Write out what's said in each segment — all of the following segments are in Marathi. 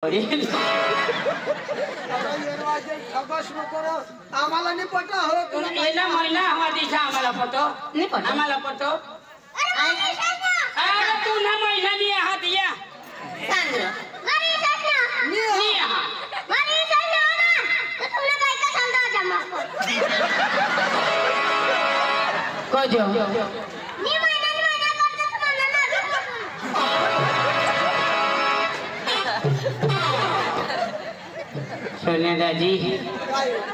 आम्हाला नाही पटत हो महिना महिना हवा दिशा आम्हाला पटो नाही पटो आम्हाला पटो अरे तू ना महिना नहीं हाथ या सांग मारी शासना नहीं हां मारी शासना तो तुमने भाई का संदा जमा को जो नी महिना करते तुम्हाला ना सोने दाजी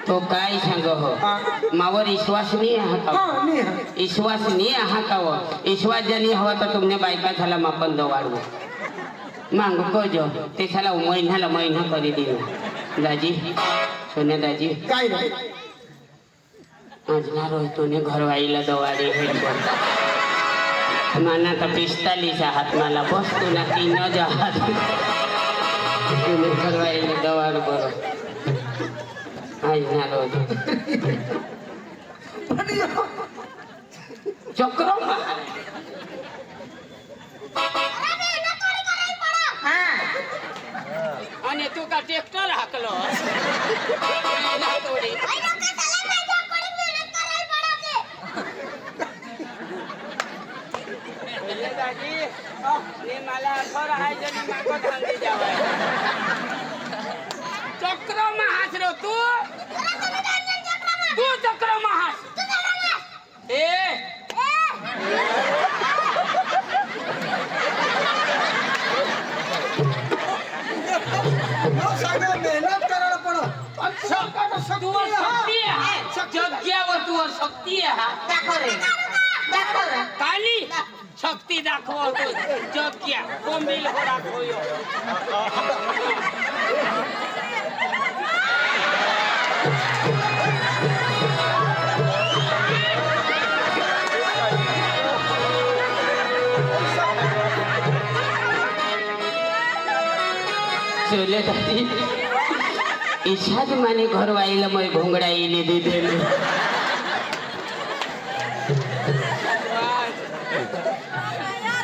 तो काय सांग हो मावर विश्वास नहीं है का विश्वास नहीं है का वो विश्वास जनी हवा तो तुमने बायका झाला मापन दवाडू मांग को जो ते साला महीना करी दिनो दाजी सोने दाजी काय रे आज ना रोज तूने घरवाईला दवाडी हेड कर माना तो 45 हाथ माला बस तू ना 3 जहाज तूने घरवाईला दवाड करो आज ना रोज चक्र आणि तू का ट्रॅक्टर हाकलो ना तोडी दादी ने मला घर आहे जनी माको धांदी जावे चक्र महास रो तू चक्र महास ए मेहनत करायला पडत शक्ती आहे जग्यावर तू शक्ती आहे दाखव रे काली शक्ती दाखव तू जग्या कोंबील हो दाखवयो चले दादी इशाद माने घर वाईला मैं घोंगड़ा इले दे दे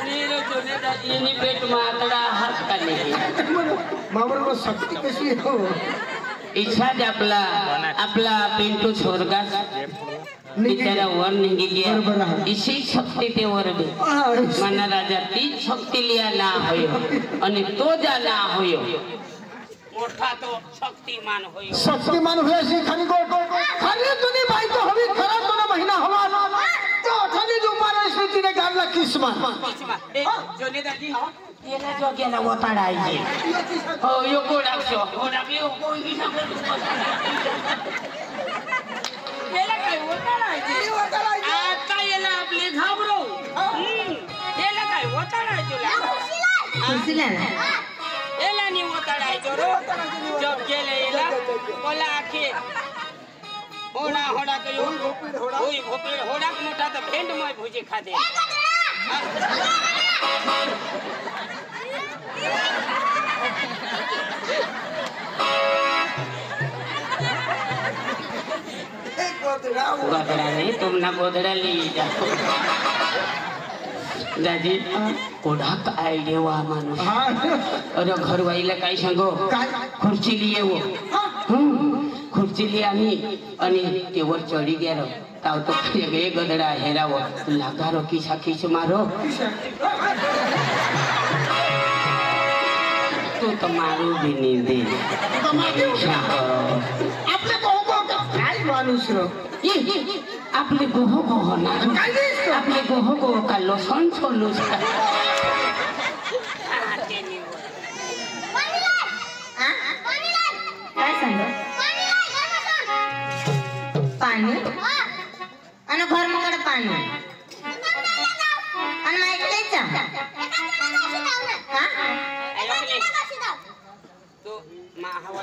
नीरो चले दादी नी पेट मातड़ा हाथ काले मावर शक्ती कशी हो इशाद आपला पिंटू स्वर्गास बिचारा वर निघी गया इसी शक्ति ते वर भी मना राजा ती शक्ति लिया ना होयो आणि तो जा ना होयो मोठा तो शक्तिमान होय अशी खाली खाली तुनी बाई तो हवी खरा तो ना महिना हवा तो खाली जो मारा स्थितीने गाडला किस्मत जोने दादी येला जो गेला वताडायची हो यो गोडाक्षो यो कोई येला काय वताडायची आता येला आपले घाबरो येला काय वताडायची खुशीला ना येला नी वताडायचो रो जब गेले येला कोला आखे होडा कयो होई भोपे होडा मोठा तो भेंड मय भुजे खादे गोदड़ा नहीं तुम ना गोदड़ा ली जाओ दादी कोड़ा का आइडिया हुआ मानो अरे घर वाईला काय सांगो खुर्ची लिए वो खुर्ची लिए आणि ते वर चढी गेलो ताव तो ये गदड़ा हेरावो लगारो किसा खीच मारो तू तो मारू भी नहीं दे आपले काय माणूस रो आपले गोहो ना आपले गोहो का लोसन छोलूस काय सांग पाणी आणि घर मकडे पाणी आणि माहिती तो महावा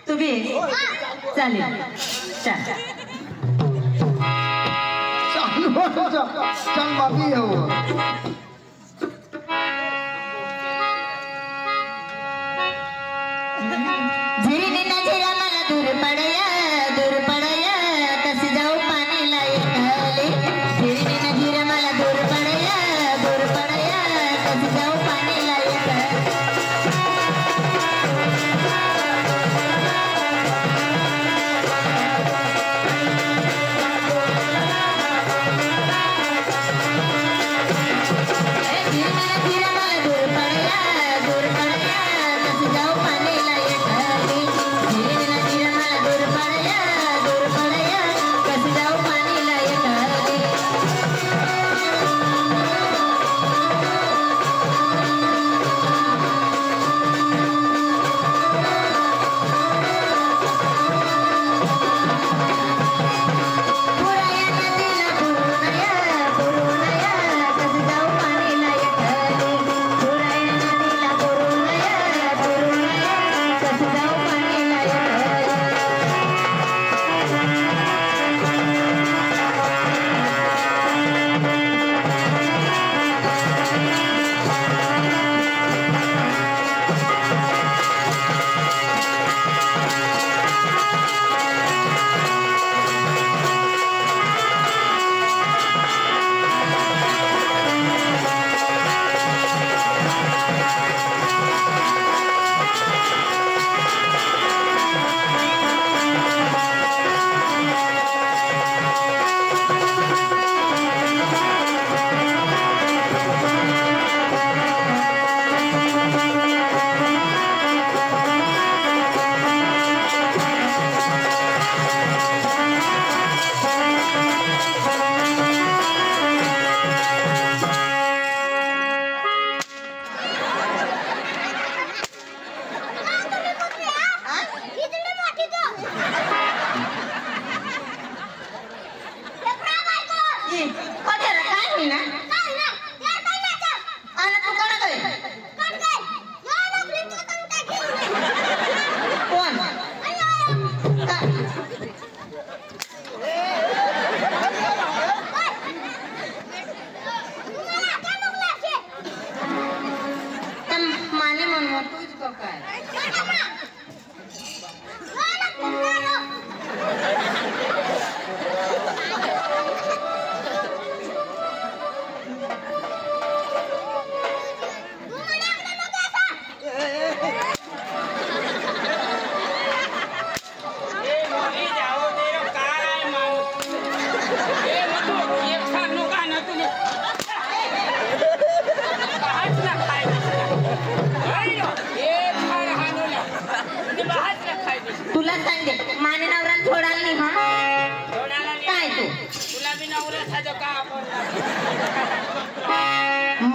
तू भी चालेल चल चल बाबी हो झिरी नजरा मला दूर पडया कसे जाऊ पाणी लायक झिरी नजरा मला दूर पडया तो काय तुला सांगते माने नवरा सोडाल नाही हा काय तू तुला बी नवरा साजो का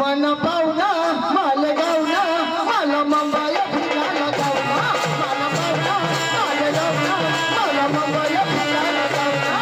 मन पाहुणा मालगावना मला मुंबई फिरायला जाऊना मला पाहुणा मालगावना मला मुंबई फिरायला जाऊना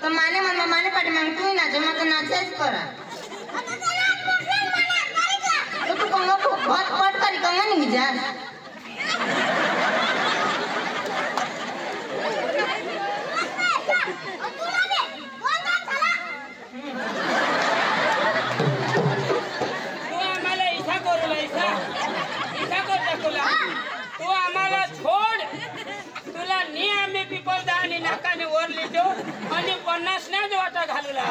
तो माने मन माने पाटी मांग तू नाचे मत नाचेच करा तो तू कंगा को बहुत पट करी कंगा नहीं जा तू आम्हाला इसा करूला इसा कर दाखवला तू आम्हाला छोड तुला नी आम्ही पिपल दाणी नाकाने वर लिहितो आणि 50 नाच वाटा घालूला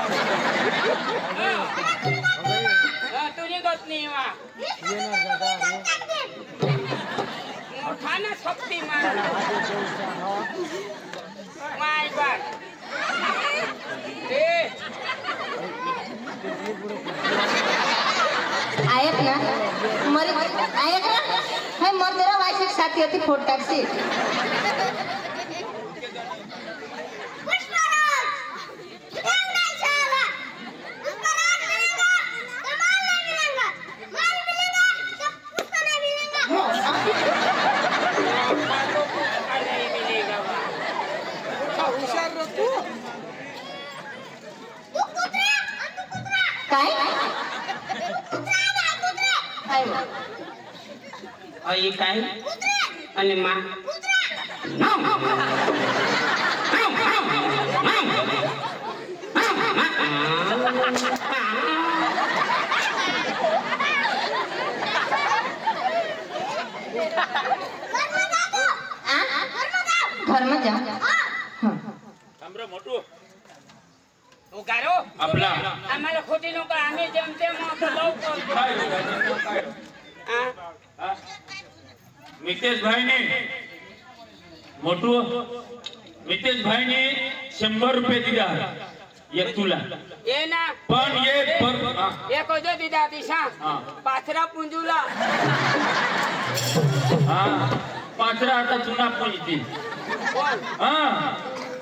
तुझी गत नाही वा मोठा ना शक्ती मार माय बाप आयक ना मरी आयक ना है मर तेरा वाइफ साथी होती फोट टैक्सी ये काय आणि मा घर में जा हमरो मोटू ओ गारो आपला आम्हाला खोटी नको आम्ही जमते मग लवकर मितेश भाईने मोटू मितेश भाईने 100 रुपये दिला एक तुला ये ना पण ये एक जो दिदा दिशा पाथरा पुंजूला हाँ पाथरा आता चुना पुंजती हाँ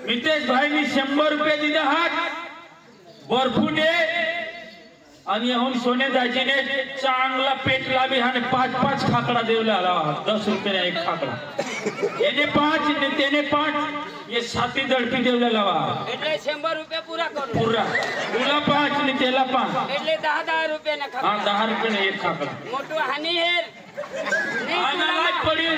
मितेश भाईने 100 रुपये दिला हात बर्फूने आणि येऊन सोने दाजीने चांगला पेटला बी आणि 5-5 खाकडा देवला 10 रुपये एक खाकडा याने 5 ने तेने 5 ये 7 दडपी देवला लावा એટલે 100 रुपये पूरा करू पूरा तुला 5 ने तेला 5 એટલે 10 रुपये ना हाँ 10 रुपये एक खाकडा मोठू हानी हेर आणायला पडी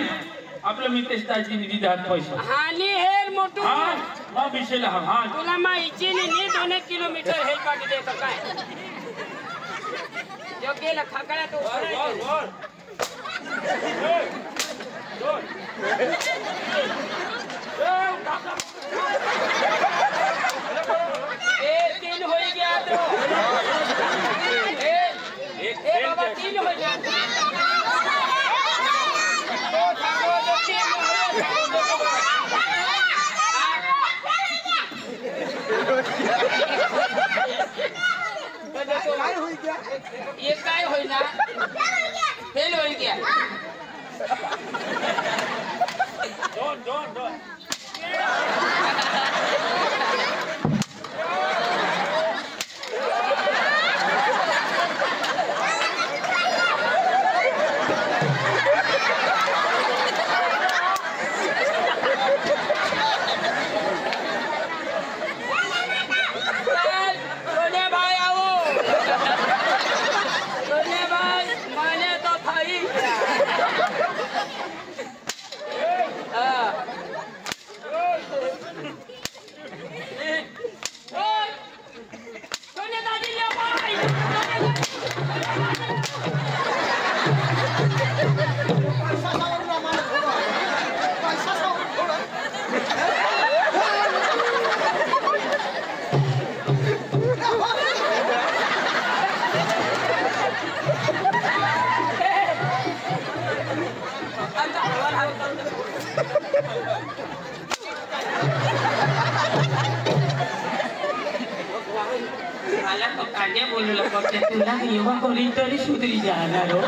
आपलं मितेश दाजी निधी दात पैसा हानी हेर मोठू हाँ मग विषयला हाँ तुला माहिती नाही 2 किलोमीटर हेल पाठी देतो काय जो गेला खाकड्या तो ए 3 होई गया तो ए बाबा 3 हो गया तो थांबो तो 3 हो गया ये काय होई ना फेल होई गया दोन मला तो कांद्या बोलू पडते तुला येवा कोणी तरी सुधरी जाणार हो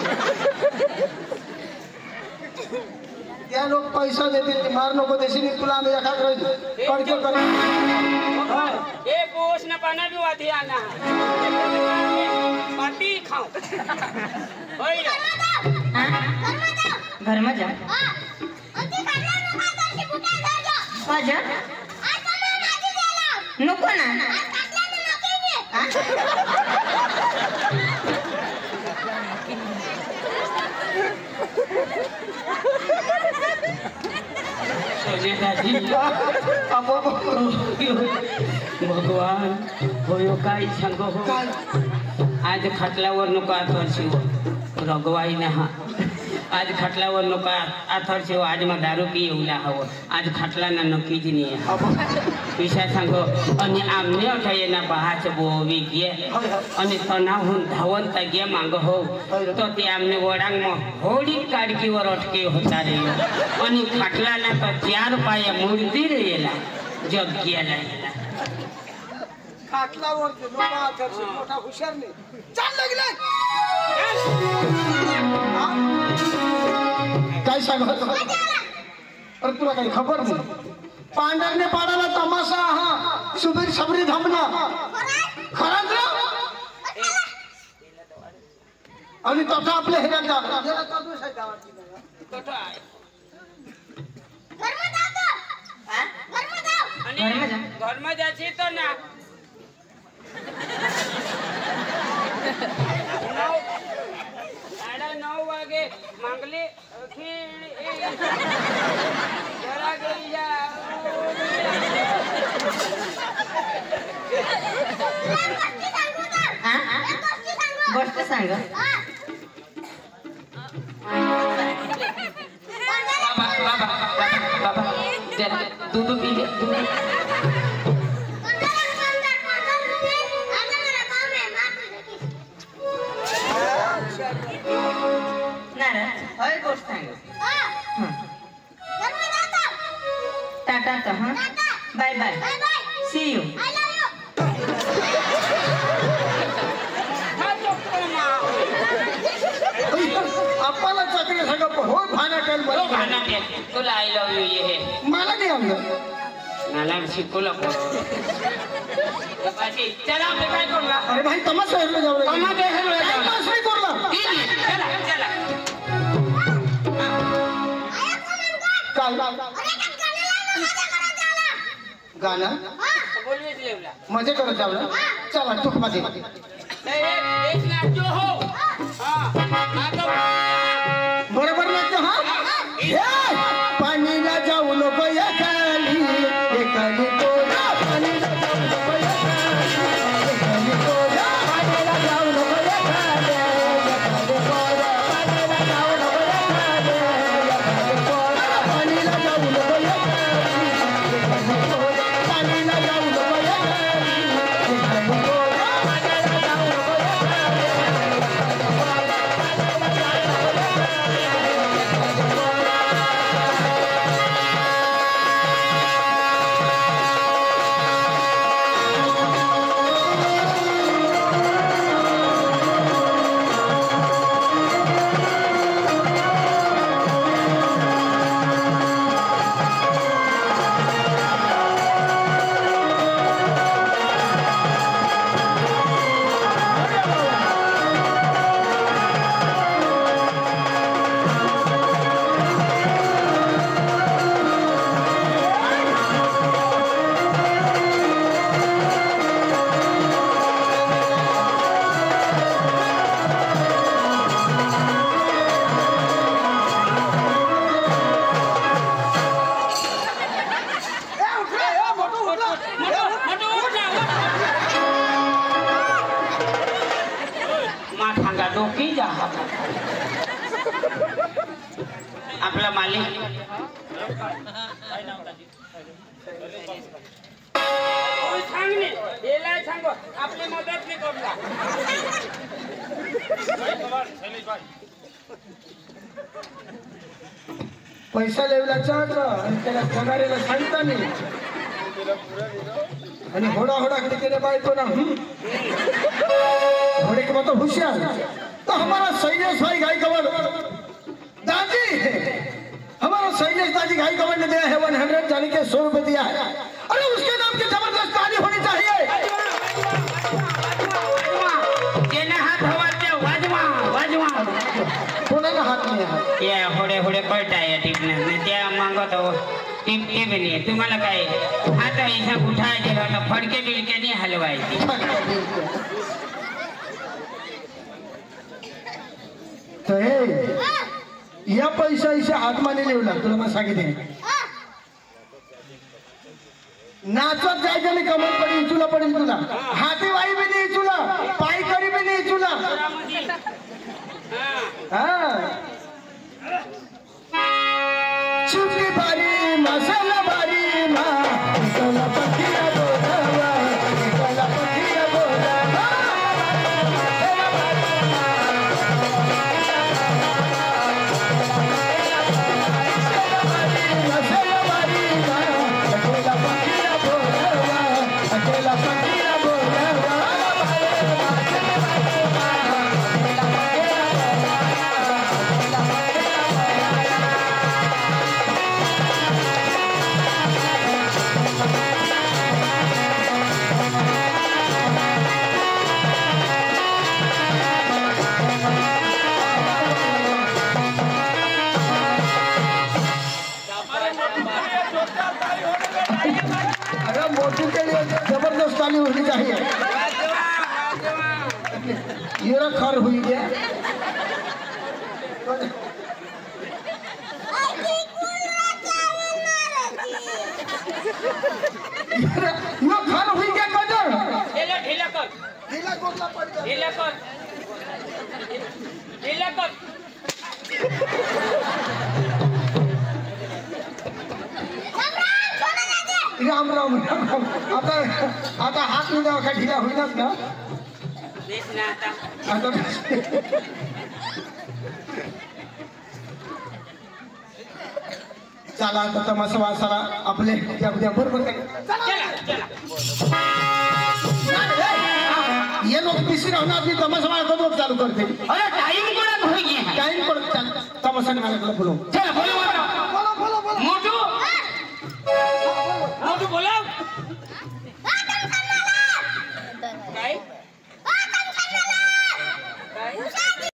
त्या लोक पैसा देते ते मार नको देशी तुला आम्ही एखाद कडके कर ए पोष ना पाना भी वाधी आना पाटी खाओ होय घर में जा माझ्या नको ना भगवान होयो काय सांग हो आज खटल्यावर नको आथरशिव रगवाई ना हा आज खटल्यावर नको आथरशिव आज मग दारू पी येऊला हवं आज खटला ना नक्कीच नाही विषय सांगो आणि आमने अठाये ना बहाच बोवी गे आणि तणावून धावंत गे मांग हो तो ते आमने वडांग मग होडी काडकीवर अटके होता रे आणि खटला ना तो 4 पाया मूर्ती रेला जग गेला खाटलावर मोठा हुशार नाही चाल लागले काय सांगत अरे तुला काही खबर नाही पांढरने पाडाला तमाशा हा सुबीर सबरी धमना खरंच आणि तथा आपल्या हे घर में जाची तो ना 9:30 वागे मांगली जरा गई जा गोष्ट सांग बाबा दूध पी ले टाटा तो हाँ बाय बाय सी यू आपला चाकरी सगळं हो भाना टेल तुला आय लव यू ये मला नाही आवडत मला शिकवलं चला आपले काय करला अरे भाई तमाशा हेरले जाऊ रे तमाशा हेरले जाऊ. टाइमपास नाही करला चला चला काय गाणं बोलवेच लेवला मजे करत जाऊ ना चला टुक मध्ये एक नाचो हो बरोबर नाचतो हा हे, पाणीला जाऊ नको या खाली एकाने तोडा पाणीला जाऊ नको या खाली एकाने तोडा पाणीला जाऊ नको या खाली एकाने तोडा पाणीला जाऊ नको या खाली एकाने तोडा पाणीला जाऊ नको या खाली एकाने तोडा पाणीला जाऊ नको या खाली एकाने तोडा पाणीला जाऊ नको या माथांगा डोकी जा आपला मालिक सांगणे याला सांगो आपली मदत नाही करला पैसा लेवलाचा आणि त्याला पगारेला सांगता नाही आणि होडा होडा केले बायको ना घोड़े के मतलब होशियार तो हमारा शैलेश भाई गाय कवर दादी हमारा शैलेश दादी गाय कवर ने दिया है 100 जाने के 100 रुपए दिया है अरे उसके नाम की जबरदस्त ताली होनी चाहिए जेने हात हवाते वाजवा वाजवा कोणाला हात नाही हात ये होडे होडे कळताय टिपने त्या मागतो टिप टिप नाही तुम्हाला काय आता इसा उठायचे तर फडके बिलके नाही हलवायचे तर हे या पैसा इशा हातमाने लेवला तुला मला सांगितले नाचत जायचं नाही कमर पडेल इचूला पडेल तुला हाती वाई बी नाही इचूला पाय करी बी नाही इचूला हा चुकी बारी मसाला बारी मा इकला पठिया बोलावा इकला पठिया बोलावा मोटू के लिए जबरदस्त ताली होनी चाहिए ये खर हुई गया यो खर हुई गया कदर ढीला ढीला कर ढीला कोटला पड़ गया ढीला कर ढीला कर राम राम राम आता आता हात मिळावा का ढिला होईनाच ना बेस ना आता आता चला आता तमाशा वासाला आपले उद्या बरोबर चला ये लोग पिसी रहना अपनी तमाशा वाला को चालू करते अरे टाइम कोणा होई टाइम पर तमाशा वाला को बोलो चला बोलो